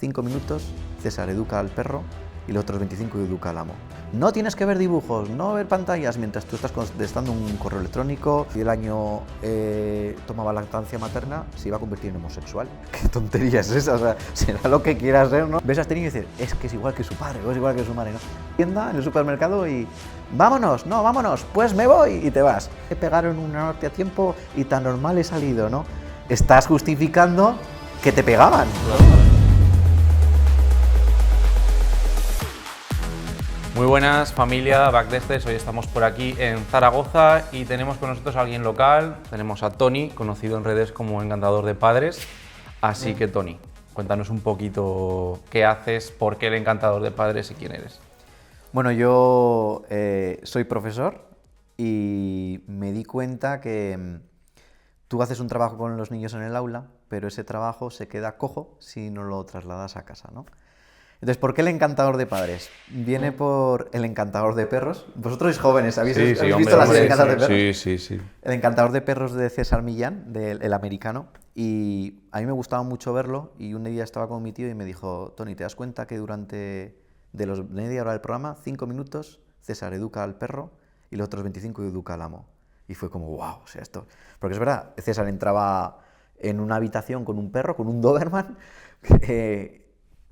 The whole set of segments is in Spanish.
5 minutos, César educa al perro y los otros 25 educa al amo. No tienes que ver dibujos, no ver pantallas mientras tú estás contestando un correo electrónico. Si el año tomaba lactancia materna, se iba a convertir en homosexual. ¿Qué tontería es esa? O sea, será lo que quieras ser, ¿no? Ves a este niño y dices, es que es igual que su padre o es igual que su madre, ¿no? Tienda en el supermercado y vámonos, no, vámonos, pues me voy y te vas. Te pegaron una norte a tiempo y tan normal he salido, ¿no? Estás justificando que te pegaban. Muy buenas familia Backdestes, hoy estamos por aquí en Zaragoza y tenemos con nosotros a alguien local, tenemos a Tony, conocido en redes como Encantador de Padres, así que Tony, cuéntanos un poquito qué haces, por qué el Encantador de Padres y quién eres. Bueno, yo soy profesor y me di cuenta que tú haces un trabajo con los niños en el aula, pero ese trabajo se queda cojo si no lo trasladas a casa, ¿no? Entonces, ¿por qué el Encantador de Padres? Viene por el Encantador de Perros. Vosotros sois jóvenes, ¿habéis visto la serie El Encantador de Perros? Sí. El Encantador de Perros de César Millán, del americano, y a mí me gustaba mucho verlo, y un día estaba con mi tío y me dijo, Tony, ¿te das cuenta que durante de los media hora del programa, 5 minutos, César educa al perro y los otros 25 educa al amo? Y fue como, wow, o sea, esto... Porque es verdad, César entraba en una habitación con un perro, con un Doberman,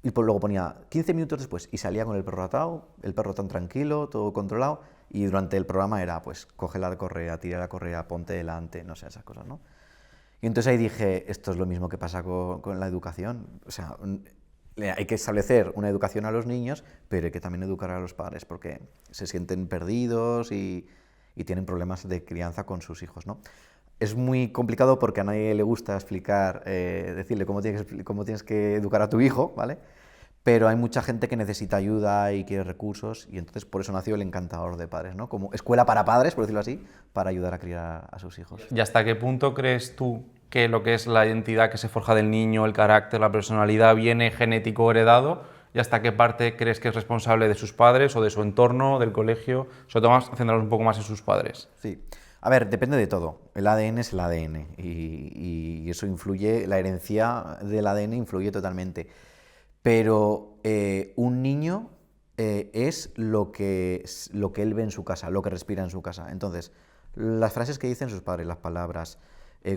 y pues luego ponía 15 minutos después y salía con el perro atado, el perro tan tranquilo, todo controlado, y durante el programa era, pues, coge la correa, tira la correa, ponte delante, no sé, esas cosas, ¿no? Y entonces ahí dije, esto es lo mismo que pasa con la educación, o sea, hay que establecer una educación a los niños, pero hay que también educar a los padres, porque se sienten perdidos y tienen problemas de crianza con sus hijos, ¿no? Es muy complicado porque a nadie le gusta explicar, decirle cómo tienes que educar a tu hijo, ¿vale? Pero hay mucha gente que necesita ayuda y quiere recursos, y entonces por eso nació el Encantador de Padres, ¿no? Como escuela para padres, por decirlo así, para ayudar a criar a sus hijos. ¿Y hasta qué punto crees tú que lo que es la identidad que se forja del niño, el carácter, la personalidad, viene genético o heredado? ¿Y hasta qué parte crees que es responsable de sus padres o de su entorno, del colegio? Sobre todo vamos a centrarnos un poco más en sus padres. Sí. A ver, depende de todo. El ADN es el ADN y eso influye, la herencia del ADN influye totalmente. Pero un niño es lo que él ve en su casa, lo que respira en su casa. Entonces, las frases que dicen sus padres, las palabras,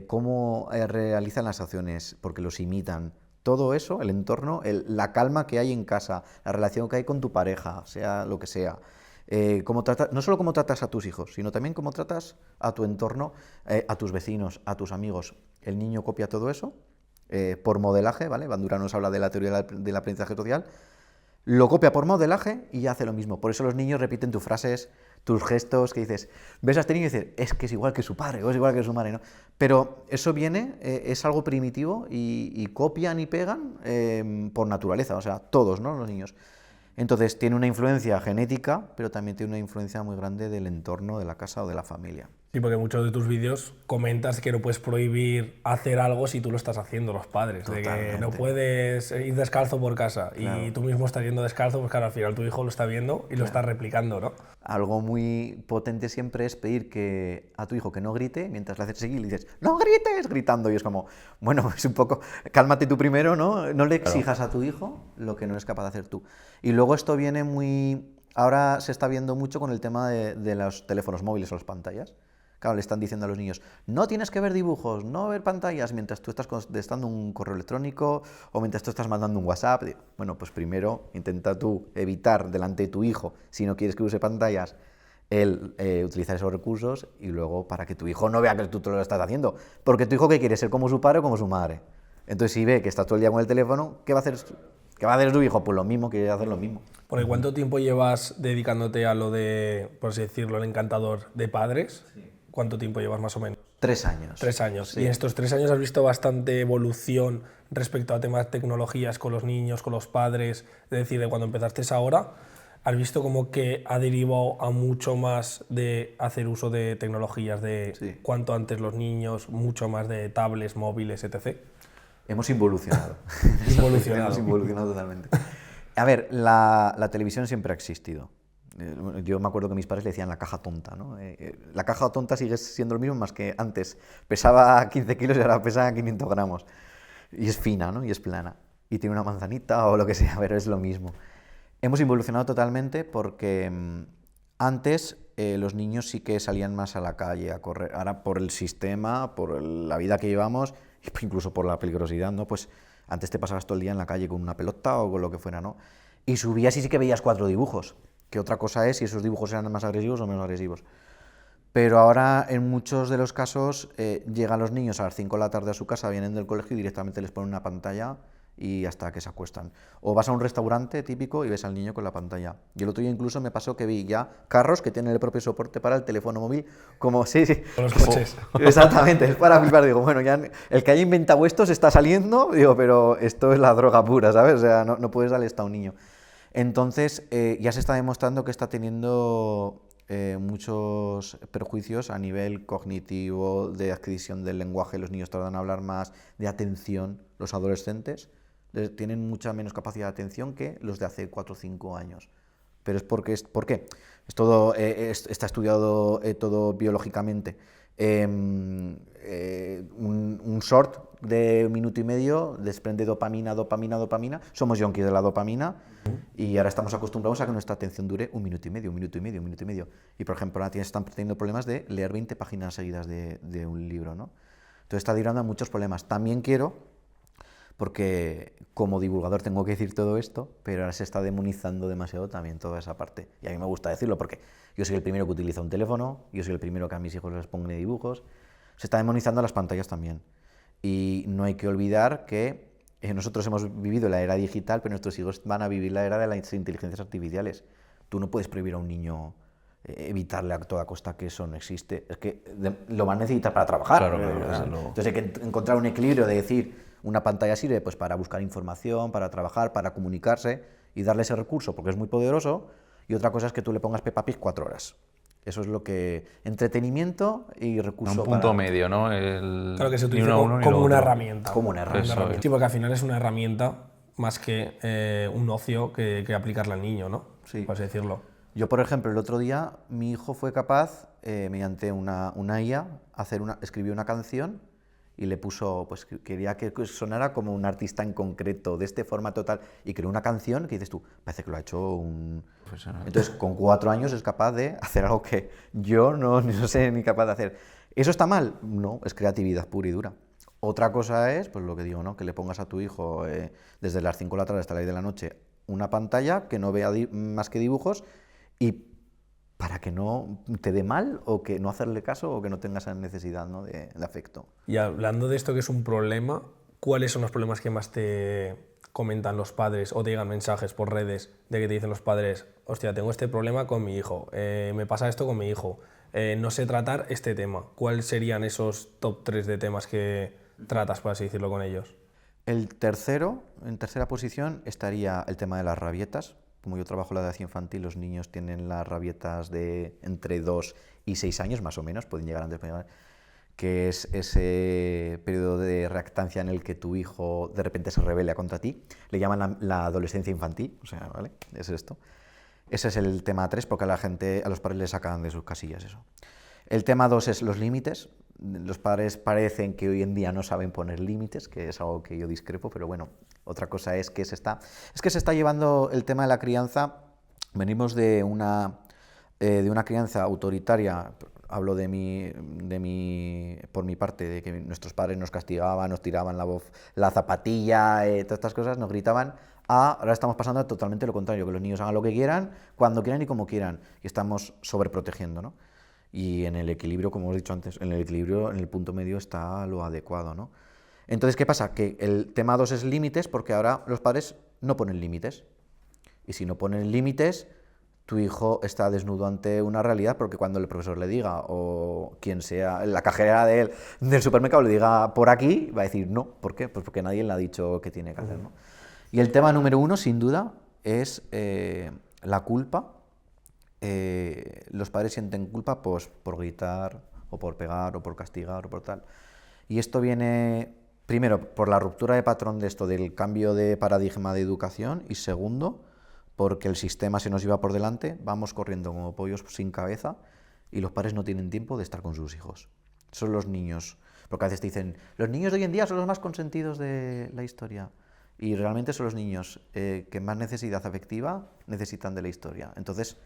cómo realizan las acciones, porque los imitan, todo eso, el entorno, la calma que hay en casa, la relación que hay con tu pareja, sea lo que sea. No solo cómo tratas a tus hijos, sino también cómo tratas a tu entorno, a tus vecinos, a tus amigos. El niño copia todo eso por modelaje, ¿vale? Bandura nos habla de la teoría del aprendizaje social. Lo copia por modelaje y hace lo mismo. Por eso los niños repiten tus frases, tus gestos, que dices, ves a este niño y dices, es que es igual que su padre o es igual que su madre, ¿no? Pero eso viene, es algo primitivo y copian y pegan por naturaleza, o sea, todos, ¿no? Los niños. Entonces tiene una influencia genética, pero también tiene una influencia muy grande del entorno, de la casa o de la familia. Sí, porque en muchos de tus vídeos comentas que no puedes prohibir hacer algo si tú lo estás haciendo, los padres. Totalmente. De que no puedes ir descalzo por casa, claro, y tú mismo estás yendo descalzo, pues claro, al final tu hijo lo está viendo y claro, lo está replicando, ¿no? Algo muy potente siempre es pedir que a tu hijo que no grite, mientras le haces seguir y le dices, ¡no grites! Gritando, y es como, bueno, es un poco, cálmate tú primero, ¿no? No le exijas a tu hijo lo que no es capaz de hacer tú. Y luego esto viene muy... Ahora se está viendo mucho con el tema de los teléfonos móviles o las pantallas. Claro, le están diciendo a los niños, no tienes que ver dibujos, no ver pantallas mientras tú estás contestando un correo electrónico o mientras tú estás mandando un WhatsApp. Bueno, pues primero intenta tú evitar delante de tu hijo, si no quieres que use pantallas, utilizar esos recursos, y luego para que tu hijo no vea que tú te lo estás haciendo. Porque tu hijo, ¿qué quiere? ¿Ser como su padre o como su madre? Entonces, si ve que estás todo el día con el teléfono, ¿qué va a hacer? ¿Qué va a hacer tu hijo? Pues lo mismo, quiere hacer lo mismo. Porque ¿cuánto tiempo llevas dedicándote a lo de, por así decirlo, el Encantador de Padres? Sí. ¿Cuánto tiempo llevas más o menos? 3 años. 3 años. Sí. Y en estos 3 años has visto bastante evolución respecto a temas de tecnologías con los niños, con los padres. Es decir, de cuando empezaste ahora, ¿has visto como que ha derivado a mucho más de hacer uso de tecnologías, de sí, cuanto antes los niños, mucho más de tablets, móviles, etc.? Hemos involucionado. Involucionado. Hemos involucionado totalmente. A ver, la televisión siempre ha existido. Yo me acuerdo que mis padres le decían la caja tonta, ¿no? La caja tonta sigue siendo lo mismo, más que antes pesaba 15 kilos y ahora pesa 500 gramos. Y es fina, ¿no? Y es plana. y tiene una manzanita o lo que sea, pero es lo mismo. Hemos evolucionado totalmente porque antes los niños sí que salían más a la calle a correr. Ahora por el sistema, por la vida que llevamos, incluso por la peligrosidad, ¿no? Pues antes te pasabas todo el día en la calle con una pelota o con lo que fuera, ¿no? Y subías y sí que veías 4 dibujos, que otra cosa es si esos dibujos eran más agresivos o menos agresivos. Pero ahora en muchos de los casos llegan los niños a las 5 de la tarde a su casa, vienen del colegio y directamente les ponen una pantalla y hasta que se acuestan. O vas a un restaurante típico y ves al niño con la pantalla. Y el otro día incluso me pasó que vi ya carros que tienen el propio soporte para el teléfono móvil, como sí, Con los coches. Exactamente, es para flipar. Digo, bueno, ya el que haya inventado esto se está saliendo, digo, pero esto es la droga pura, ¿sabes? O sea, no puedes darle esto a un niño. Entonces, ya se está demostrando que está teniendo muchos perjuicios a nivel cognitivo, de adquisición del lenguaje. Los niños tardan en hablar más, de atención. Los adolescentes tienen mucha menos capacidad de atención que los de hace 4 o 5 años. Pero es porque, ¿por qué? Es todo, está estudiado todo biológicamente. Un short de 1 minuto y medio desprende dopamina. Somos yonkis de la dopamina y ahora estamos acostumbrados a que nuestra atención dure 1 minuto y medio. Y por ejemplo, ahora están teniendo problemas de leer 20 páginas seguidas de un libro, ¿no? Entonces está derivando a muchos problemas. También quiero, porque como divulgador tengo que decir todo esto, pero ahora se está demonizando demasiado también toda esa parte. Y a mí me gusta decirlo porque yo soy el primero que utiliza un teléfono, yo soy el primero que a mis hijos les pongo dibujos. Se está demonizando las pantallas también. Y no hay que olvidar que nosotros hemos vivido la era digital, pero nuestros hijos van a vivir la era de las inteligencias artificiales. Tú no puedes prohibir a un niño evitarle a toda costa que eso no existe. Es que lo van a necesitar para trabajar. Claro. Entonces hay que encontrar un equilibrio de decir, una pantalla sirve pues para buscar información, para trabajar, para comunicarse y darle ese recurso porque es muy poderoso, y otra cosa es que tú le pongas Peppa Pig 4 horas. Eso es lo que... entretenimiento y recurso. Un punto para... medio, ¿no? Claro, que se utiliza como una herramienta. Como una herramienta. Sí, porque al final es una herramienta más que un ocio que aplicarle al niño, ¿no? Sí. Por así decirlo. Yo, por ejemplo, el otro día mi hijo fue capaz, mediante una IA, escribió una canción y le puso, pues quería que sonara como un artista en concreto, de este formato tal, y creó una canción que dices tú, parece que lo ha hecho un profesional. Entonces, con 4 años es capaz de hacer algo que yo no sé ni capaz de hacer. ¿Eso está mal? No, es creatividad pura y dura. Otra cosa es, pues lo que digo, ¿no? Que le pongas a tu hijo desde las 5 de la tarde hasta las 10 de la noche una pantalla que no vea más que dibujos, y para que no te dé mal o que no hacerle caso o que no tengas esa necesidad, ¿no? de afecto. Y hablando de esto que es un problema, ¿cuáles son los problemas que más te comentan los padres o te llegan mensajes por redes de que te dicen los padres, hostia, tengo este problema con mi hijo, me pasa esto con mi hijo, no sé tratar este tema? ¿Cuáles serían esos top 3 de temas que tratas, por así decirlo, con ellos? En tercera posición estaría el tema de las rabietas. Como yo trabajo en la edad infantil, los niños tienen las rabietas de entre 2 y 6 años, más o menos, pueden llegar antes, que es ese periodo de reactancia en el que tu hijo de repente se rebela contra ti. Le llaman la adolescencia infantil, o sea, ¿vale? Es esto. Ese es el tema 3, porque a los padres les sacan de sus casillas eso. El tema 2 es los límites. Los padres parecen que hoy en día no saben poner límites, que es algo que yo discrepo, pero bueno, otra cosa es que se está llevando el tema de la crianza. Venimos de una crianza autoritaria. Hablo por mi parte, de que nuestros padres nos castigaban, nos tiraban la zapatilla, todas estas cosas, nos gritaban. Ahora estamos pasando a totalmente lo contrario, que los niños hagan lo que quieran, cuando quieran y como quieran, y estamos sobreprotegiendo, ¿no? Y en el equilibrio, como hemos dicho antes, en el punto medio está lo adecuado, ¿no? Entonces, ¿qué pasa? Que el tema 2 es límites, porque ahora los padres no ponen límites. Y si no ponen límites, tu hijo está desnudo ante una realidad, porque cuando el profesor le diga, o quien sea, la cajera del supermercado le diga por aquí, va a decir no. ¿Por qué? Pues porque nadie le ha dicho qué tiene que hacer, ¿no? Y el tema número 1, sin duda, es la culpa. Los padres sienten culpa pues, por gritar, o por pegar, o por castigar, o por tal. Y esto viene, primero, por la ruptura de patrón de esto, del cambio de paradigma de educación, y segundo, porque el sistema se nos lleva por delante, vamos corriendo como pollos sin cabeza, y los padres no tienen tiempo de estar con sus hijos. Son los niños, porque a veces te dicen, los niños de hoy en día son los más consentidos de la historia. Y realmente son los niños que más necesidad afectiva necesitan de la historia. Entonces,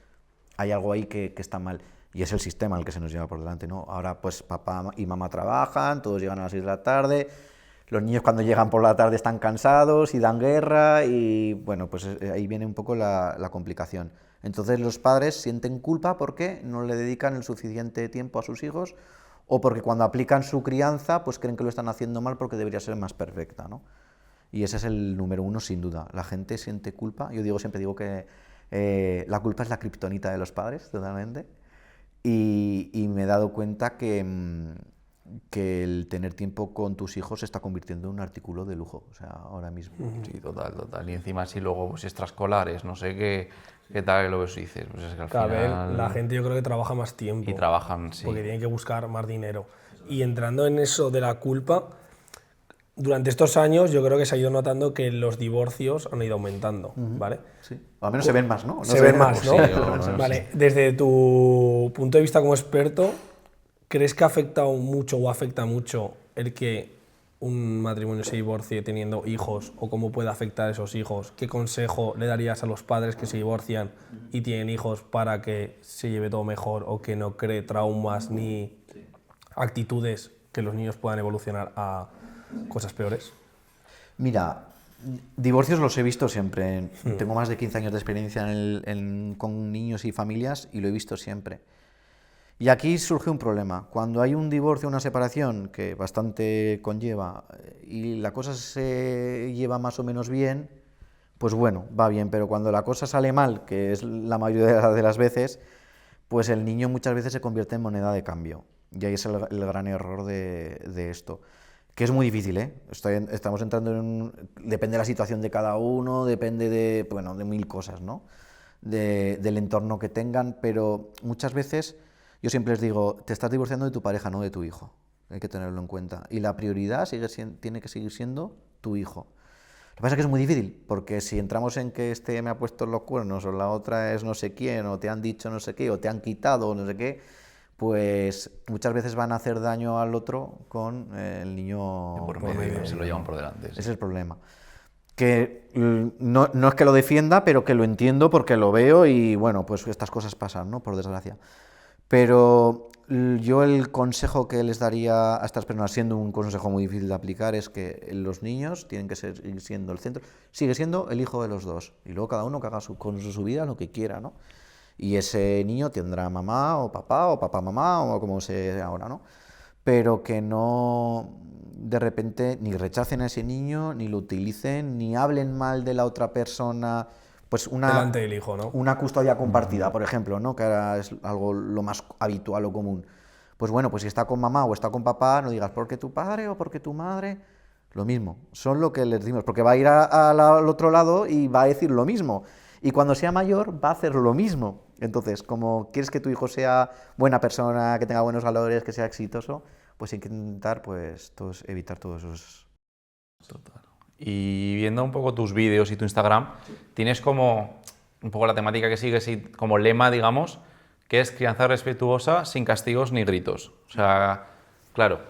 hay algo ahí que está mal. Y es el sistema el que se nos lleva por delante, ¿no? Ahora, pues, papá y mamá trabajan, todos llegan a las 6 de la tarde, los niños cuando llegan por la tarde están cansados y dan guerra, y bueno, pues ahí viene un poco la complicación. Entonces, los padres sienten culpa porque no le dedican el suficiente tiempo a sus hijos, o porque cuando aplican su crianza, pues creen que lo están haciendo mal porque debería ser más perfecta, ¿no? Y ese es el número uno, sin duda. La gente siente culpa. Yo siempre digo que la culpa es la kriptonita de los padres, totalmente. Y me he dado cuenta que el tener tiempo con tus hijos se está convirtiendo en un artículo de lujo, o sea, ahora mismo. Sí, total, total. Y encima si luego pues, extraescolares, no sé qué tal lo que dices. Pues es que al Cada vez final... la gente yo creo que trabaja más tiempo. Y trabajan, sí. Porque tienen que buscar más dinero. Y entrando en eso de la culpa, durante estos años yo creo que se ha ido notando que los divorcios han ido aumentando, ¿vale? Sí. Al menos se ven más, ¿no? Se ven más, ¿no? Sí, o Vale, desde tu punto de vista como experto, ¿crees que ha afectado mucho o afecta mucho el que un matrimonio se divorcie teniendo hijos, o cómo puede afectar a esos hijos? ¿Qué consejo le darías a los padres que se divorcian y tienen hijos para que se lleve todo mejor, o que no cree traumas ni actitudes que los niños puedan evolucionar a cosas peores? Mira, divorcios los he visto siempre. Tengo más de 15 años de experiencia con niños y familias y lo he visto siempre. Y aquí surge un problema. Cuando hay un divorcio, una separación, que bastante conlleva, y la cosa se lleva más o menos bien, pues bueno, va bien. Pero cuando la cosa sale mal, que es la mayoría de las veces, pues el niño muchas veces se convierte en moneda de cambio. Y ahí es el gran error de esto. Que es muy difícil, ¿eh? Estamos entrando depende de la situación de cada uno, depende de mil cosas, ¿no? Del entorno que tengan, pero muchas veces yo siempre les digo, te estás divorciando de tu pareja, no de tu hijo. Hay que tenerlo en cuenta. Y la prioridad tiene que seguir siendo tu hijo. Lo que pasa es que es muy difícil, porque si entramos en que este me ha puesto los cuernos, o la otra es no sé quién, o te han dicho no sé qué, o te han quitado, o no sé qué, pues muchas veces van a hacer daño al otro con el niño Por medio, se lo llevan por delante. Sí. Ese es el problema. Que no es que lo defienda, pero que lo entiendo porque lo veo y bueno, pues estas cosas pasan, ¿no? Por desgracia. Pero yo el consejo que les daría a estas personas, siendo un consejo muy difícil de aplicar, es que los niños tienen que seguir siendo el centro, sigue siendo el hijo de los dos, y luego cada uno que haga con su vida lo que quiera, ¿no? Y ese niño tendrá mamá o papá mamá, o como sea ahora, ¿no? Pero que no de repente ni rechacen a ese niño, ni lo utilicen, ni hablen mal de la otra persona. Pues delante del hijo, ¿no? Una custodia compartida, por ejemplo, ¿no? Que ahora es algo lo más habitual o común. Pues bueno, pues si está con mamá o está con papá, no digas porque tu padre o porque tu madre. Lo mismo, son lo que les decimos, porque va a ir al otro lado y va a decir lo mismo. Y cuando sea mayor va a hacer lo mismo. Entonces, como quieres que tu hijo sea buena persona, que tenga buenos valores, que sea exitoso, pues hay que intentar pues, evitar todos esos... Total. Y viendo un poco tus vídeos y tu Instagram, tienes como un poco la temática que sigues y como lema, digamos, que es crianza respetuosa sin castigos ni gritos. O sea, claro,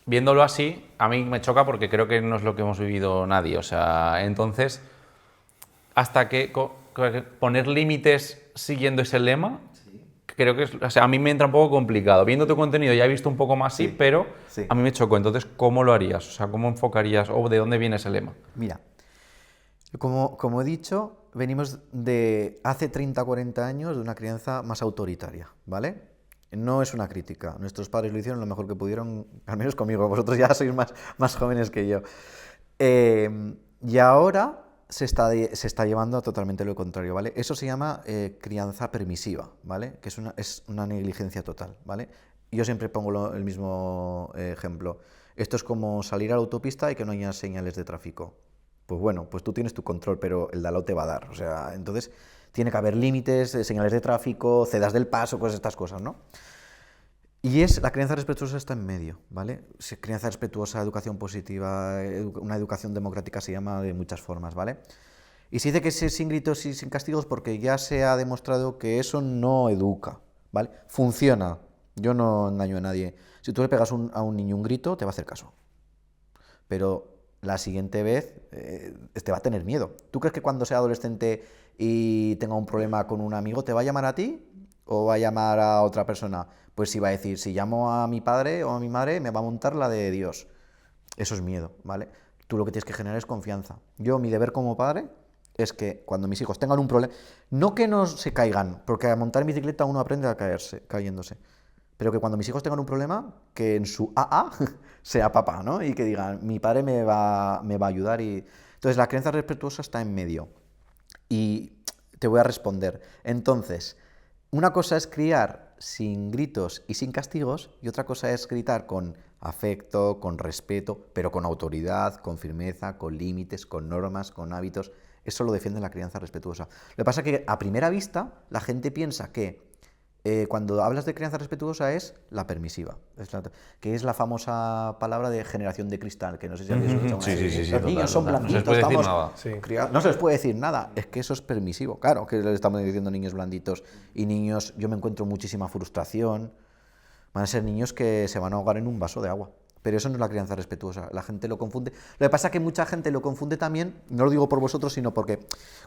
viéndolo así, a mí me choca porque creo que no es lo que hemos vivido nadie. O sea, entonces, hasta que poner límites siguiendo ese lema, creo que o sea, a mí me entra un poco complicado. Viendo tu contenido ya he visto un poco más sí, pero sí. A mí me chocó. Entonces, ¿cómo lo harías? O sea, ¿cómo enfocarías o de dónde viene ese lema? Mira, como he dicho, venimos de hace 30, 40 años de una crianza más autoritaria, ¿vale? No es una crítica. Nuestros padres lo hicieron lo mejor que pudieron, al menos conmigo. Vosotros ya sois más jóvenes que yo. Y ahora se está llevando a totalmente lo contrario, ¿vale? Eso se llama crianza permisiva, ¿vale? Que es una negligencia total, ¿vale? Yo siempre pongo el mismo ejemplo. Esto es como salir a la autopista y que no haya señales de tráfico. Pues bueno, pues tú tienes tu control, pero el de al lado te va a dar. O sea, entonces tiene que haber límites, señales de tráfico, cedas del paso, pues estas cosas, ¿no? Y la crianza respetuosa está en medio, ¿vale? Crianza respetuosa, educación positiva, una educación democrática se llama de muchas formas, ¿vale? Y se dice que es sin gritos y sin castigos porque ya se ha demostrado que eso no educa, ¿vale? Funciona. Yo no engaño a nadie. Si tú le pegas a un niño un grito, te va a hacer caso. Pero la siguiente vez te va a tener miedo. ¿Tú crees que cuando sea adolescente y tenga un problema con un amigo, te va a llamar a ti o va a llamar a otra persona? Pues sí va a decir, si llamo a mi padre o a mi madre, me va a montar la de Dios. Eso es miedo, ¿vale? Tú lo que tienes que generar es confianza. Yo, mi deber como padre es que cuando mis hijos tengan un problema, no que no se caigan, porque a montar en bicicleta uno aprende a caerse, cayéndose, pero que cuando mis hijos tengan un problema, que en su AA sea papá, ¿no? Y que digan, mi padre me va a ayudar. Entonces, la crianza respetuosa está en medio. Y te voy a responder. Entonces, una cosa es criar sin gritos y sin castigos, y otra cosa es gritar con afecto, con respeto, pero con autoridad, con firmeza, con límites, con normas, con hábitos. Eso lo defiende la crianza respetuosa. Lo que pasa es que a primera vista la gente piensa que cuando hablas de crianza respetuosa es la permisiva, que es la famosa palabra de generación de cristal, que no sé si habéis escuchado. Sí, Los niños son blanditos, no se les puede decir nada. No se les puede decir nada, es que eso es permisivo. Claro que le estamos diciendo niños blanditos y niños, yo me encuentro muchísima frustración, van a ser niños que se van a ahogar en un vaso de agua. Pero eso no es la crianza respetuosa, la gente lo confunde. Lo que pasa es que mucha gente lo confunde también, no lo digo por vosotros, sino porque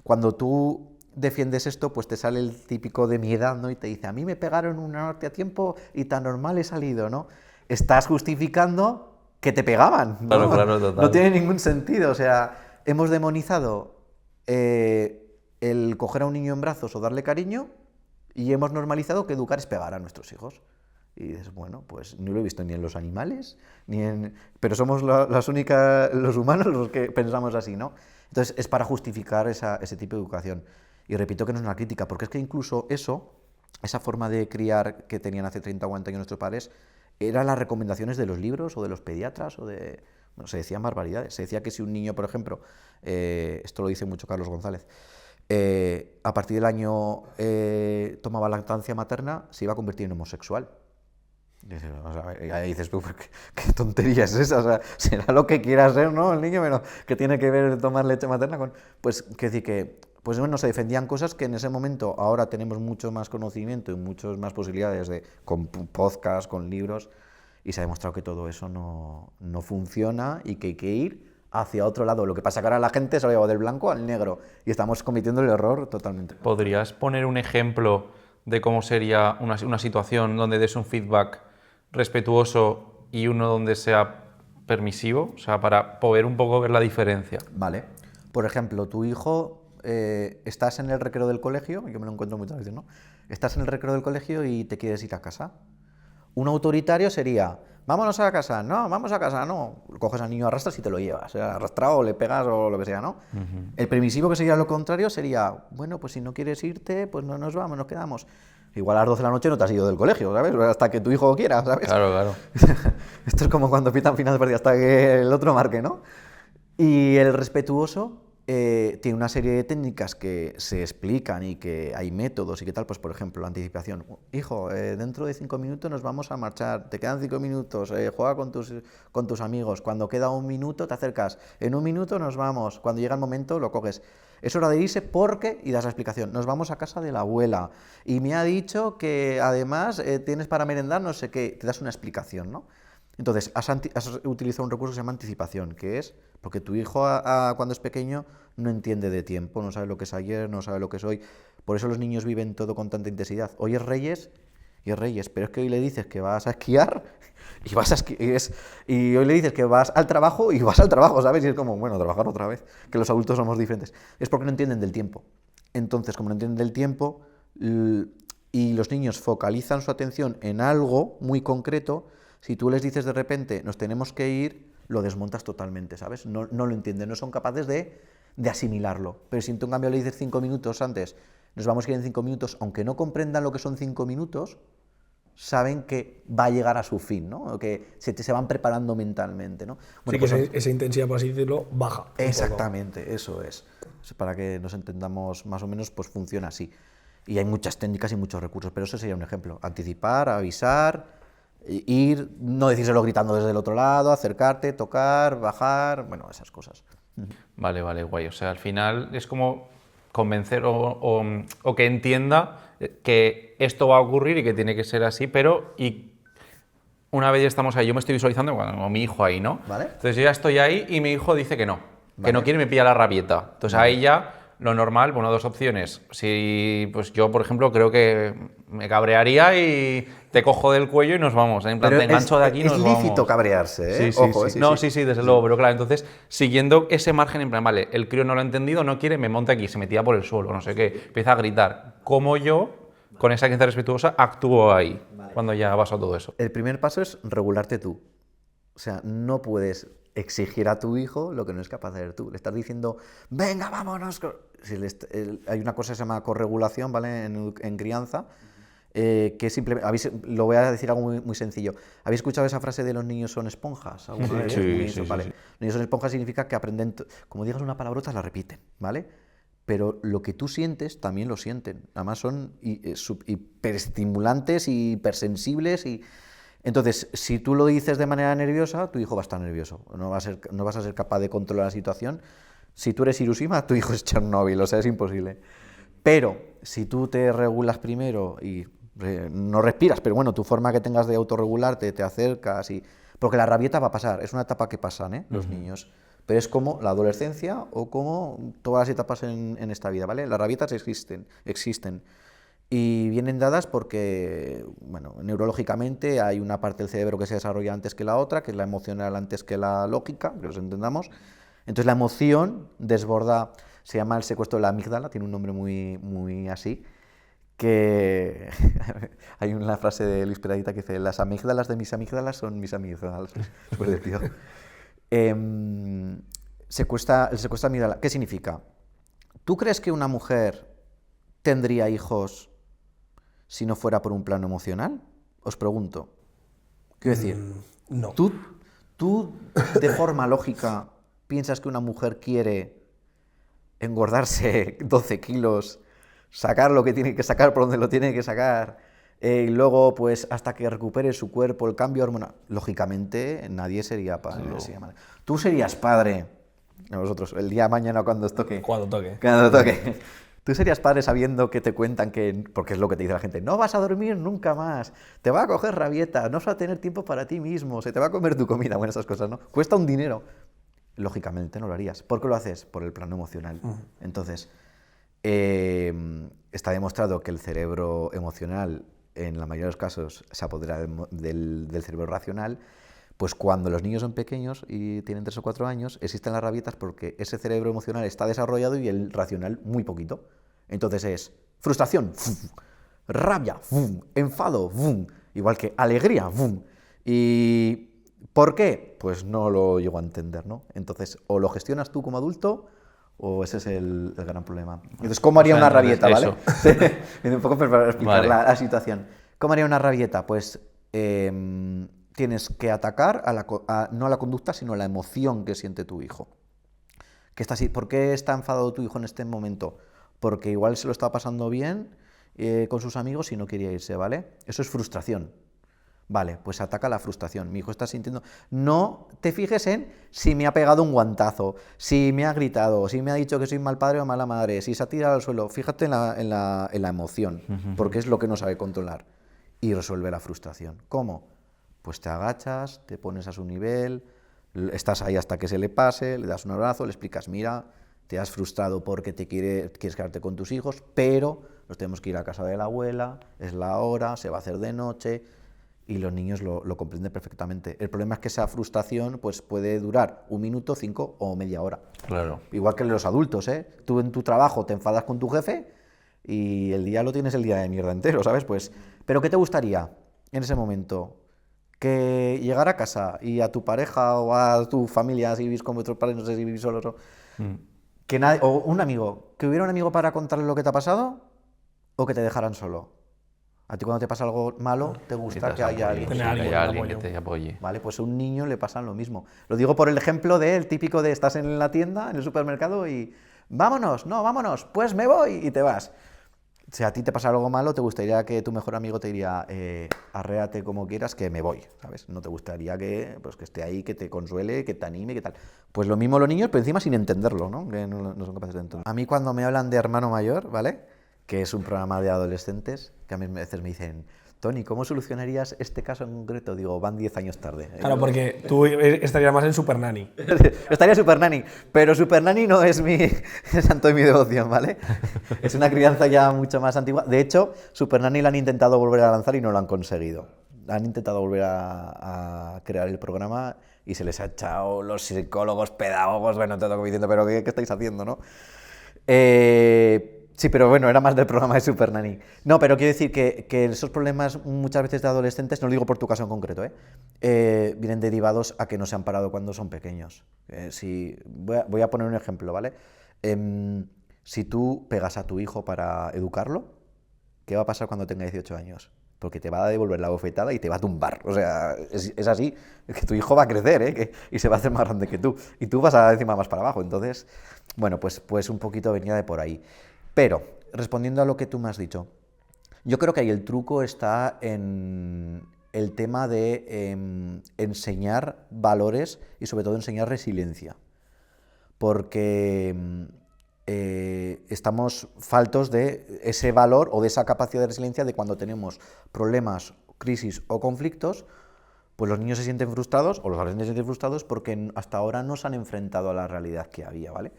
cuando tú defiendes esto, pues te sale el típico de mi edad, ¿no? Y te dice, a mí me pegaron una hostia a tiempo y tan normal he salido, ¿no? Estás justificando que te pegaban, ¿no? Claro, total. No tiene ningún sentido, o sea, hemos demonizado el coger a un niño en brazos o darle cariño y hemos normalizado que educar es pegar a nuestros hijos. Y dices, bueno, pues no lo he visto ni en los animales, pero somos los humanos los que pensamos así, ¿no? Entonces es para justificar ese tipo de educación. Y repito que no es una crítica, porque es que incluso esa forma de criar que tenían hace 30 o 40 años nuestros padres, eran las recomendaciones de los libros o de los pediatras bueno, se decían barbaridades. Se decía que si un niño, por ejemplo, esto lo dice mucho Carlos González, a partir del año tomaba lactancia materna, se iba a convertir en homosexual. Y ahí dices tú, ¿qué tontería es esa? O sea, será lo que quiera ser, ¿no? El niño, pero ¿qué tiene que ver tomar leche materna con...? Pues, que decir que, pues bueno, se defendían cosas que en ese momento ahora tenemos mucho más conocimiento y muchas más posibilidades con podcast, con libros, y se ha demostrado que todo eso no funciona y que hay que ir hacia otro lado. Lo que pasa es que ahora la gente se lo lleva del blanco al negro y estamos cometiendo el error totalmente. ¿Podrías poner un ejemplo de cómo sería una situación donde des un feedback respetuoso y uno donde sea permisivo? O sea, para poder un poco ver la diferencia. Vale. Por ejemplo, tu hijo, estás en el recreo del colegio, yo me lo encuentro muchas veces, ¿no? Estás en el recreo del colegio y te quieres ir a casa. Un autoritario sería, vámonos a casa, no, vamos a casa, no. Coges al niño, arrastras y te lo llevas, arrastrado, o le pegas o lo que sea, ¿no? El permisivo, que sería lo contrario, sería, bueno, pues si no quieres irte, pues no nos vamos, nos quedamos. Igual a las 12 de la noche no te has ido del colegio, ¿sabes? Hasta que tu hijo quiera, ¿sabes? Claro. Esto es como cuando pitan final de partida hasta que el otro marque, ¿no? Y el respetuoso tiene una serie de técnicas que se explican y que hay métodos y qué tal, pues por ejemplo, la anticipación. Hijo, dentro de 5 minutos nos vamos a marchar, te quedan 5 minutos, juega con tus amigos, cuando queda 1 minuto te acercas, en 1 minuto nos vamos, cuando llega el momento lo coges. Es hora de irse porque, y das la explicación, nos vamos a casa de la abuela y me ha dicho que además tienes para merendar no sé qué, te das una explicación, ¿no? Entonces, has utilizado un recurso que se llama anticipación, que es porque tu hijo cuando es pequeño no entiende de tiempo, no sabe lo que es ayer, no sabe lo que es hoy. Por eso los niños viven todo con tanta intensidad. Hoy es Reyes y es Reyes, pero es que hoy le dices que vas a esquiar y hoy le dices que vas al trabajo y vas al trabajo, ¿sabes? Y es como, bueno, trabajar otra vez, que los adultos somos diferentes. Es porque no entienden del tiempo. Entonces, como no entienden del tiempo y los niños focalizan su atención en algo muy concreto, si tú les dices de repente, nos tenemos que ir, lo desmontas totalmente, ¿sabes? No lo entienden, no son capaces de asimilarlo. Pero si tú en cambio le dices 5 minutos antes, nos vamos a ir en 5 minutos, aunque no comprendan lo que son 5 minutos, saben que va a llegar a su fin, ¿no? O que se van preparando mentalmente, ¿no? Bueno, sí, que esa intensidad, por así decirlo, baja. Exactamente, eso es. Para que nos entendamos más o menos, pues funciona así. Y hay muchas técnicas y muchos recursos, pero eso sería un ejemplo. Anticipar, avisar, ir, no decírselo gritando desde el otro lado, acercarte, tocar, bajar, bueno, esas cosas. Vale, guay. O sea, al final es como convencer o que entienda que esto va a ocurrir y que tiene que ser así, pero y una vez ya estamos ahí, yo me estoy visualizando con mi hijo ahí, ¿no? Vale. Entonces yo ya estoy ahí y mi hijo dice que no Vale. quiere y me pilla la rabieta. Entonces ahí ya lo normal, bueno, dos opciones. Si, pues yo, por ejemplo, creo que me cabrearía y te cojo del cuello y nos vamos. En plan, Pero te engancho de aquí y nos vamos. es lícito cabrearse, ¿eh? Sí, sí, Ojo, sí. No, sí, desde luego, pero claro, entonces, siguiendo ese margen, en plan, vale, el crío no lo ha entendido, no quiere, me monta aquí, se metía por el suelo, no sé qué, empieza a gritar. ¿Cómo yo, con esa crianza respetuosa, actúo ahí, cuando ya ha pasado todo eso? El primer paso es regularte tú. O sea, no puedes exigir a tu hijo lo que no es capaz de hacer tú. Le estás diciendo, venga, vámonos. Si hay una cosa que se llama corregulación, ¿vale? En crianza, que simplemente, lo voy a decir algo muy sencillo. ¿Habéis escuchado esa frase de los niños son esponjas? ¿Alguna vez? Sí, Vale. sí. Los niños son esponjas significa que aprenden, como digas una palabrota, la repiten, ¿vale? Pero lo que tú sientes, también lo sienten. Además son hiperestimulantes y hipersensibles y... Entonces, si tú lo dices de manera nerviosa, tu hijo va a estar nervioso. No vas a ser capaz de controlar la situación. Si tú eres Hiroshima, tu hijo es Chernóbil, o sea, es imposible. Pero si tú te regulas primero y no respiras, pero bueno, tu forma que tengas de autorregularte, te acercas y... Porque la rabieta va a pasar, es una etapa que pasan, los niños. Pero es como la adolescencia o como todas las etapas en esta vida, ¿vale? Las rabietas existen. Y vienen dadas porque, bueno, neurológicamente hay una parte del cerebro que se desarrolla antes que la otra, que es la emocional antes que la lógica, que los entendamos. Entonces la emoción desborda, se llama el secuestro de la amígdala, tiene un nombre muy así, que hay una frase de Luis Peradita que dice, las amígdalas de mis amígdalas son mis amígdalas. Súper divertido. El secuestro de amígdala, ¿qué significa? ¿Tú crees que una mujer tendría hijos si no fuera por un plano emocional? Os pregunto. Quiero decir, no. ¿Tú de forma lógica piensas que una mujer quiere engordarse 12 kilos, sacar lo que tiene que sacar por donde lo tiene que sacar, y luego pues hasta que recupere su cuerpo, el cambio hormonal? Lógicamente nadie sería padre. No. Tú serías padre, nosotros, el día de mañana cuando os toque. Cuando toque. Cuando toque. Tú serías padre sabiendo que te cuentan que, porque es lo que te dice la gente, no vas a dormir nunca más, te va a coger rabieta, no vas a tener tiempo para ti mismo, se te va a comer tu comida, bueno, esas cosas, ¿no? Cuesta un dinero. Lógicamente no lo harías. ¿Por qué lo haces? Por el plano emocional. Entonces, está demostrado que el cerebro emocional, en la mayoría de los casos, se apodera del cerebro racional. Pues cuando los niños son pequeños y tienen 3 o 4 años, existen las rabietas porque ese cerebro emocional está desarrollado y el racional muy poquito. Entonces es frustración, rabia, enfado, igual que alegría. ¿Y por qué? Pues no lo llego a entender, ¿no? Entonces, o lo gestionas tú como adulto o ese es el gran problema. Entonces, ¿cómo haría una rabieta, vale? Un poco para explicar la situación. ¿Cómo haría una rabieta? Pues... tienes que atacar no a la conducta, sino a la emoción que siente tu hijo. ¿Por qué está enfadado tu hijo en este momento? Porque igual se lo está pasando bien con sus amigos y no quería irse, ¿vale? Eso es frustración. Vale, pues ataca la frustración. Mi hijo está sintiendo... No te fijes en si me ha pegado un guantazo, si me ha gritado, si me ha dicho que soy mal padre o mala madre, si se ha tirado al suelo. Fíjate en la emoción, porque es lo que no sabe controlar. Y resuelve la frustración. ¿Cómo? Pues te agachas, te pones a su nivel, estás ahí hasta que se le pase, le das un abrazo, le explicas, mira, te has frustrado porque quieres quedarte con tus hijos, pero nos tenemos que ir a casa de la abuela, es la hora, se va a hacer de noche, y los niños lo comprenden perfectamente. El problema es que esa frustración pues, puede durar 1 minuto, 5 o media hora. Claro. Igual que los adultos, ¿eh? Tú en tu trabajo te enfadas con tu jefe y el día lo tienes el día de mierda entero, ¿sabes? Pues, ¿pero qué te gustaría en ese momento? Que llegar a casa y a tu pareja o a tu familia, si vivís con vuestros padres, no sé si vivís solos, o un amigo, que hubiera un amigo para contarle lo que te ha pasado o que te dejaran solo. A ti cuando te pasa algo malo, te gusta que haya alguien. Que te apoye. Vale, pues a un niño le pasa lo mismo. Lo digo por el ejemplo del típico de estás en la tienda, en el supermercado y vámonos, pues me voy y te vas. Si a ti te pasa algo malo, te gustaría que tu mejor amigo te diría, arréate como quieras, que me voy, ¿sabes? No te gustaría que esté ahí, que te consuele, que te anime, que tal. Pues lo mismo los niños, pero encima sin entenderlo, ¿no? Que no son capaces de entenderlo. A mí cuando me hablan de Hermano Mayor, ¿vale? Que es un programa de adolescentes, que a mí a veces me dicen, Tony, ¿cómo solucionarías este caso en concreto? Digo, van 10 años tarde. Claro, porque tú estarías más en Super Nanny. Estaría Super Nanny, pero Super Nanny no es mi santo de mi devoción, ¿vale? Es una crianza ya mucho más antigua. De hecho, Super Nanny la han intentado volver a lanzar y no lo han conseguido. Han intentado volver a crear el programa y se les ha echado los psicólogos, pedagogos, bueno, todo como diciendo, pero ¿qué estáis haciendo, no? Sí, pero bueno, era más del programa de Super Nanny. No, pero quiero decir que esos problemas muchas veces de adolescentes, no lo digo por tu caso en concreto, vienen derivados a que no se han parado cuando son pequeños. Voy a poner un ejemplo, ¿vale? Si tú pegas a tu hijo para educarlo, ¿qué va a pasar cuando tenga 18 años? Porque te va a devolver la bofetada y te va a tumbar. O sea, es así, es que tu hijo va a crecer, y se va a hacer más grande que tú. Y tú vas a encima más para abajo. Entonces, bueno, pues un poquito venía de por ahí. Pero, respondiendo a lo que tú me has dicho, yo creo que ahí el truco está en el tema de enseñar valores y sobre todo enseñar resiliencia. Porque estamos faltos de ese valor o de esa capacidad de resiliencia de cuando tenemos problemas, crisis o conflictos, pues los niños se sienten frustrados o los adolescentes se sienten frustrados porque hasta ahora no se han enfrentado a la realidad que había, ¿vale?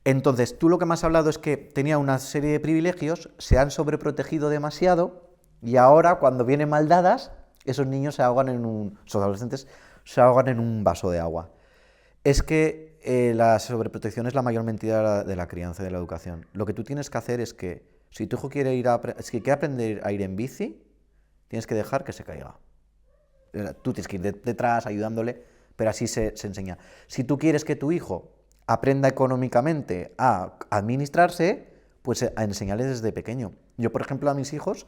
Entonces, tú lo que me has hablado es que tenía una serie de privilegios, se han sobreprotegido demasiado y ahora, cuando vienen mal dadas, esos niños esos adolescentes se ahogan en un vaso de agua. Es que la sobreprotección es la mayor mentira de la crianza y de la educación. Lo que tú tienes que hacer es que, si tu hijo quiere quiere aprender a ir en bici, tienes que dejar que se caiga. Tú tienes que ir detrás, ayudándole, pero así se enseña. Si tú quieres que tu hijo aprenda económicamente a administrarse, pues a enseñarles desde pequeño. Yo, por ejemplo, a mis hijos,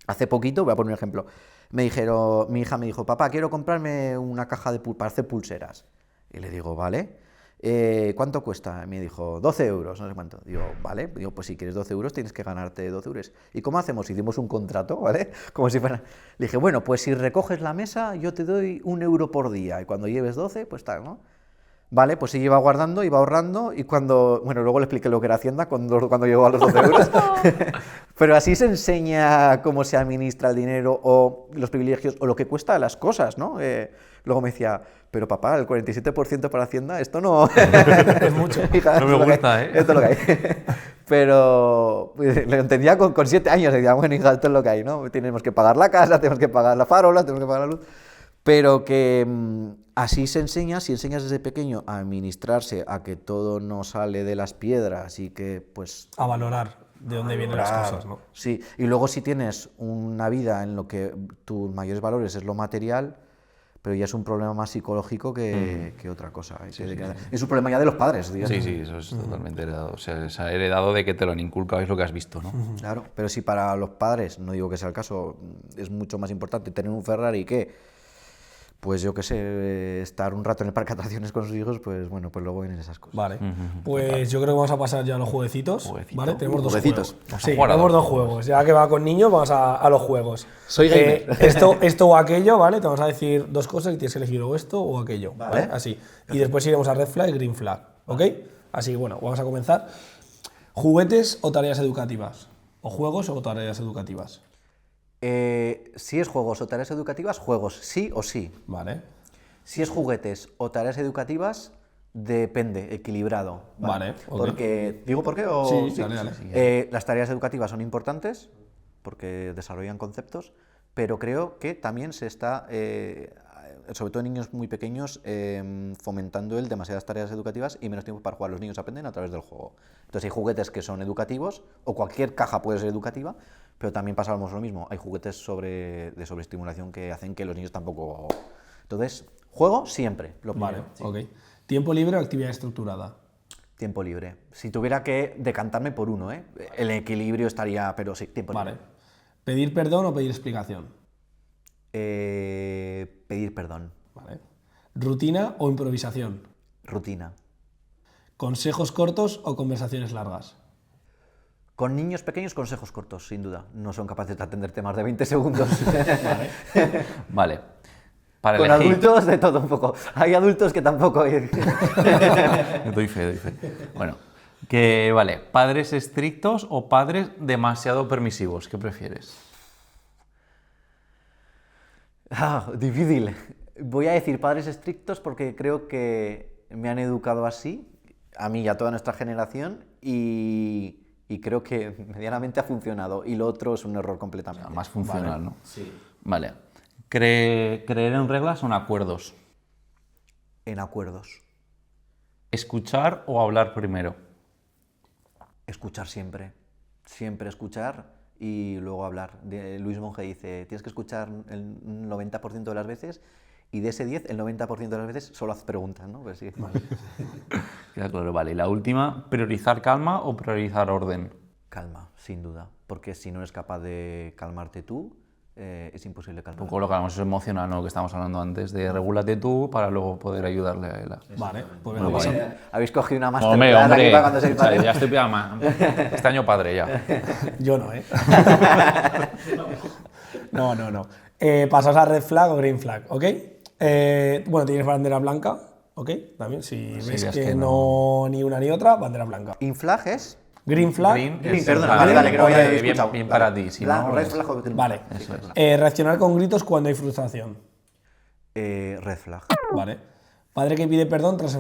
hace poquito, voy a poner un ejemplo, mi hija me dijo, papá, quiero comprarme una caja para hacer pulseras. Y le digo, vale, ¿cuánto cuesta? Y me dijo, 12 euros, no sé cuánto. Digo, vale, pues si quieres 12 euros tienes que ganarte 12 euros. ¿Y cómo hacemos? Hicimos un contrato, ¿vale? Como si fuera... Le dije, bueno, pues si recoges la mesa, yo te doy 1 euro por día, y cuando lleves 12, pues tal, ¿no? Vale, pues sí, iba guardando, iba ahorrando, y luego le expliqué lo que era Hacienda cuando llegó a los 12 euros. Pero así se enseña cómo se administra el dinero o los privilegios o lo que cuesta las cosas, ¿no? Luego me decía, pero papá, el 47% para Hacienda, esto no... Es mucho. Hija, No me gusta, ¿eh? Esto es lo que hay. Pero pues, lo entendía con 7 años, decía, bueno, hija, esto es lo que hay, ¿no? Tenemos que pagar la casa, tenemos que pagar la farola, tenemos que pagar la luz... Pero que así se enseña, si enseñas desde pequeño a administrarse, a que todo no sale de las piedras y que, pues... A valorar de dónde vienen las cosas, ¿no? Sí, y luego si tienes una vida en lo que tus mayores valores es lo material, pero ya es un problema más psicológico que otra cosa. Es un problema ya de los padres, digamos. Sí, eso es totalmente heredado. O sea, se ha heredado de que te lo han inculcado, es lo que has visto, ¿no? Claro, pero si para los padres, no digo que sea el caso, es mucho más importante tener un Ferrari que... Pues yo qué sé, estar un rato en el parque de atracciones con sus hijos, pues bueno, pues luego vienen esas cosas. Vale, pues yo creo que vamos a pasar ya a los jueguecitos, ¿vale? Tenemos dos Jueguecitos. juegos. Sí, tenemos dos juegos. Ya que va con niños, vamos a los juegos. Soy gamer. Esto o aquello, ¿vale? Te vamos a decir dos cosas y tienes que elegir o esto o aquello, ¿vale? Así. Y después iremos a red flag y green flag, ¿ok? Así que bueno, vamos a comenzar. ¿Juguetes o tareas educativas? ¿O juegos o tareas educativas? Si es juegos o tareas educativas, juegos, sí o sí. Vale. Si es juguetes o tareas educativas, depende, equilibrado. Vale, ok. Porque, ¿digo por qué? O, Sí, dale. Las tareas educativas son importantes porque desarrollan conceptos, pero creo que también se está, sobre todo en niños muy pequeños, fomentando demasiadas tareas educativas y menos tiempo para jugar. Los niños aprenden a través del juego. Entonces hay juguetes que son educativos, o cualquier caja puede ser educativa, pero también pasamos lo mismo. Hay juguetes de sobreestimulación que hacen que los niños tampoco... Entonces, juego siempre, lo primero. Vale, ok. ¿Tiempo libre o actividad estructurada? Tiempo libre. Si tuviera que decantarme por uno, el equilibrio estaría, pero sí, tiempo libre. Vale. ¿Pedir perdón o pedir explicación? Pedir perdón. Vale. ¿Rutina o improvisación? Rutina. ¿Consejos cortos o conversaciones largas? Con niños pequeños, consejos cortos, sin duda. No son capaces de atenderte más de 20 segundos. Vale. Para Con elegir. adultos, de todo un poco. Hay adultos que tampoco... Doy fe. Bueno, vale, ¿padres estrictos o padres demasiado permisivos? ¿Qué prefieres? Difícil. Voy a decir padres estrictos porque creo que me han educado así, a mí y a toda nuestra generación, y creo que medianamente ha funcionado. Y lo otro es un error completamente. Más funcional, ¿no? Sí. Vale. ¿Creer en reglas o en acuerdos? En acuerdos. ¿Escuchar o hablar primero? Escuchar siempre. Siempre escuchar y luego hablar. Luis Monge dice, tienes que escuchar el 90% de las veces y de ese 10, el 90% de las veces solo haz preguntas, ¿no? Pues sí. Vale. Queda claro, vale. Y la última, ¿priorizar calma o priorizar orden? Calma, sin duda. Porque si no eres capaz de calmarte tú, es imposible Un calmar. poco lo que hablamos es emocional, ¿no? Que estábamos hablando antes, de regúlate tú para luego poder ayudarle a él. Vale, pues Muy venga, bien. Habéis cogido una Hombre, masterclass aquí hombre, para cuando seáis o sea, padres. ya estoy este año padre ya. yo no, ¿eh? No. Pasas a red flag o green flag, ¿ok? Bueno, tienes bandera blanca, ¿ok? También, si ves es que que no ni una ni otra, bandera blanca. Inflages. Green flag. Green es Perdona, el vale, que no había bien, escuchado. bien Vale. para ti, si no, Red es- flag o green Vale. Eso es. Reaccionar con gritos cuando hay frustración. Red flag. Vale. Padre que pide perdón tras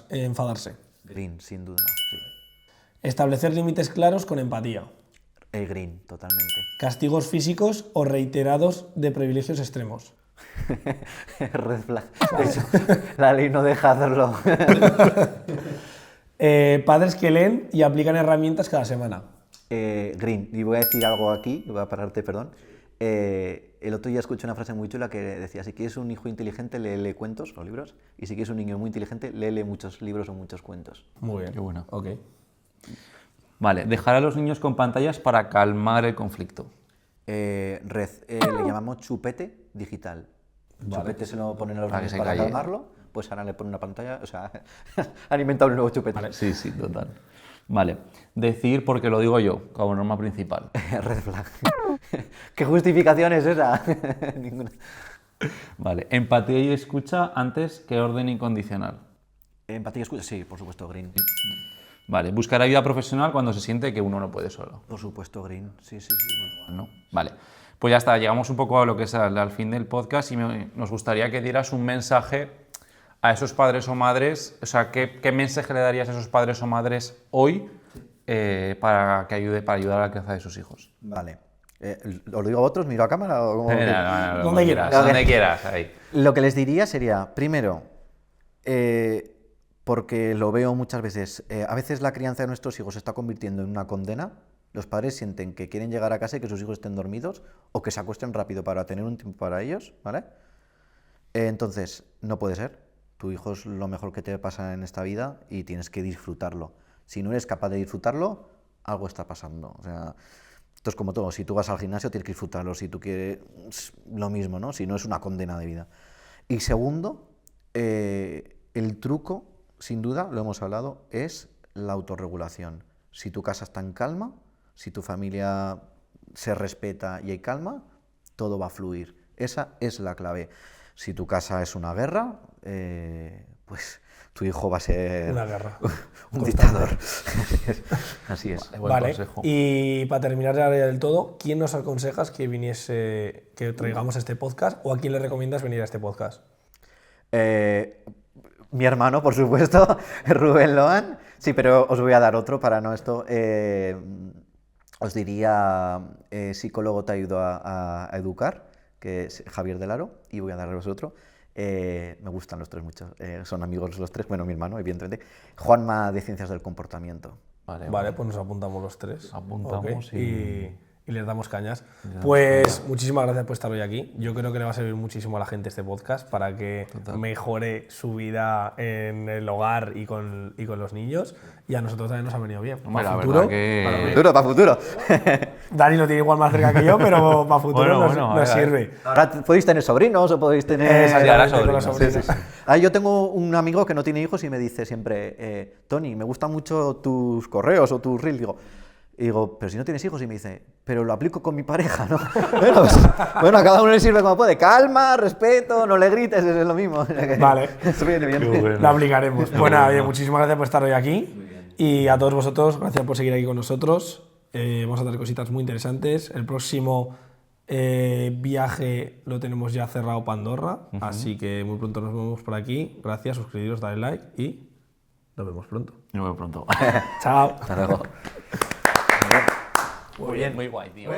enfadarse. Green, sin duda. Sí. Establecer límites claros con empatía. Green, totalmente. Castigos físicos o reiterados de privilegios extremos. Red flag. De hecho, la ley no deja hacerlo. Padres que leen y aplican herramientas cada semana. Green. Y voy a decir algo aquí, voy a pararte, perdón. El otro día escuché una frase muy chula que decía, si quieres un hijo inteligente, léele cuentos o libros, y si quieres un niño muy inteligente, léele muchos libros o muchos cuentos. Muy bien. Qué bueno. Ok. Vale, dejar a los niños con pantallas para calmar el conflicto. Le llamamos chupete digital. Chupete se lo ponen a los Para que niños se para calle. calmarlo, pues ahora le ponen una pantalla, o sea, han inventado un nuevo chupete. Sí, sí, total. Vale, decir porque lo digo yo, como norma principal. Red flag. ¿Qué justificación es esa? Ninguna. Vale, empatía y escucha antes que orden incondicional. Empatía y escucha, sí, por supuesto, green. Vale, buscar ayuda profesional cuando se siente que uno no puede solo. Por supuesto, green. Sí, sí, sí. ¿No? Vale, pues ya está, llegamos un poco a lo que es al fin del podcast y nos gustaría que dieras un mensaje a esos padres o madres, o sea, ¿qué mensaje le darías a esos padres o madres hoy para ayudar a la crianza de sus hijos? Vale. ¿Os lo digo a otros? ¿Miro a cámara? O cómo? Donde Donde quieras. quieras, donde quieras, ahí. Lo que les diría sería, primero, porque lo veo muchas veces, a veces la crianza de nuestros hijos se está convirtiendo en una condena. Los padres sienten que quieren llegar a casa y que sus hijos estén dormidos o que se acuesten rápido para tener un tiempo para ellos, ¿vale? Entonces, no puede ser. Tu hijo es lo mejor que te pasa en esta vida y tienes que disfrutarlo. Si no eres capaz de disfrutarlo, algo está pasando. O sea, esto es como todo. Si tú vas al gimnasio, tienes que disfrutarlo. Si tú quieres, lo mismo, ¿no? Si no, es una condena de vida. Y segundo, el truco, sin duda, lo hemos hablado, es la autorregulación. Si tu casa está en calma, si tu familia se respeta y hay calma, todo va a fluir. Esa es la clave. Si tu casa es una guerra, pues tu hijo va a ser Una guerra. un dictador. Así es. Buen Vale. consejo. Y para terminar ya del todo, ¿quién nos aconsejas que que traigamos este podcast o a quién le recomiendas venir a este podcast? Mi hermano, por supuesto, Rubén Loan. Sí, pero os voy a dar otro para no esto. Os diría psicólogo te ayudo a educar, que es Javier Del Aro, y voy a darles otro. Me gustan los tres mucho, son amigos los tres, bueno, mi hermano, evidentemente. Juanma, de Ciencias del Comportamiento. Vale, pues nos apuntamos los tres. Apuntamos Ok, y y les damos cañas. Pues muchísimas gracias por estar hoy aquí. Yo creo que le va a servir muchísimo a la gente este podcast para que mejore su vida en el hogar y con los niños. Y a nosotros también nos ha venido bien. Hombre, Para la futuro, verdad que- Para futuro. Dani lo tiene igual más cerca que yo, pero para futuro Bueno, nos a ver. sirve. Ahora podéis tener sobrinos o podéis tener... ahora Exactamente, con los sobrinos. sobrinos. Yo tengo un amigo que no tiene hijos y me dice siempre, Tony, me gustan mucho tus correos o tus reels. Digo, pero si no tienes hijos, y me dice, pero lo aplico con mi pareja, ¿no? Bueno, a cada uno le sirve como puede. Calma, respeto, no le grites, es lo mismo. Vale. Esto viene bien. Qué bueno. Lo aplicaremos. Bueno, oye, muchísimas gracias por estar hoy aquí. Y a todos vosotros, gracias por seguir aquí con nosotros. Vamos a traer cositas muy interesantes. El próximo Viaje lo tenemos ya cerrado para Andorra, así que muy pronto nos vemos por aquí. Gracias, suscribiros, dale like y nos vemos pronto. Nos vemos pronto. Chao. Hasta luego. Muy bien, muy guay, tío.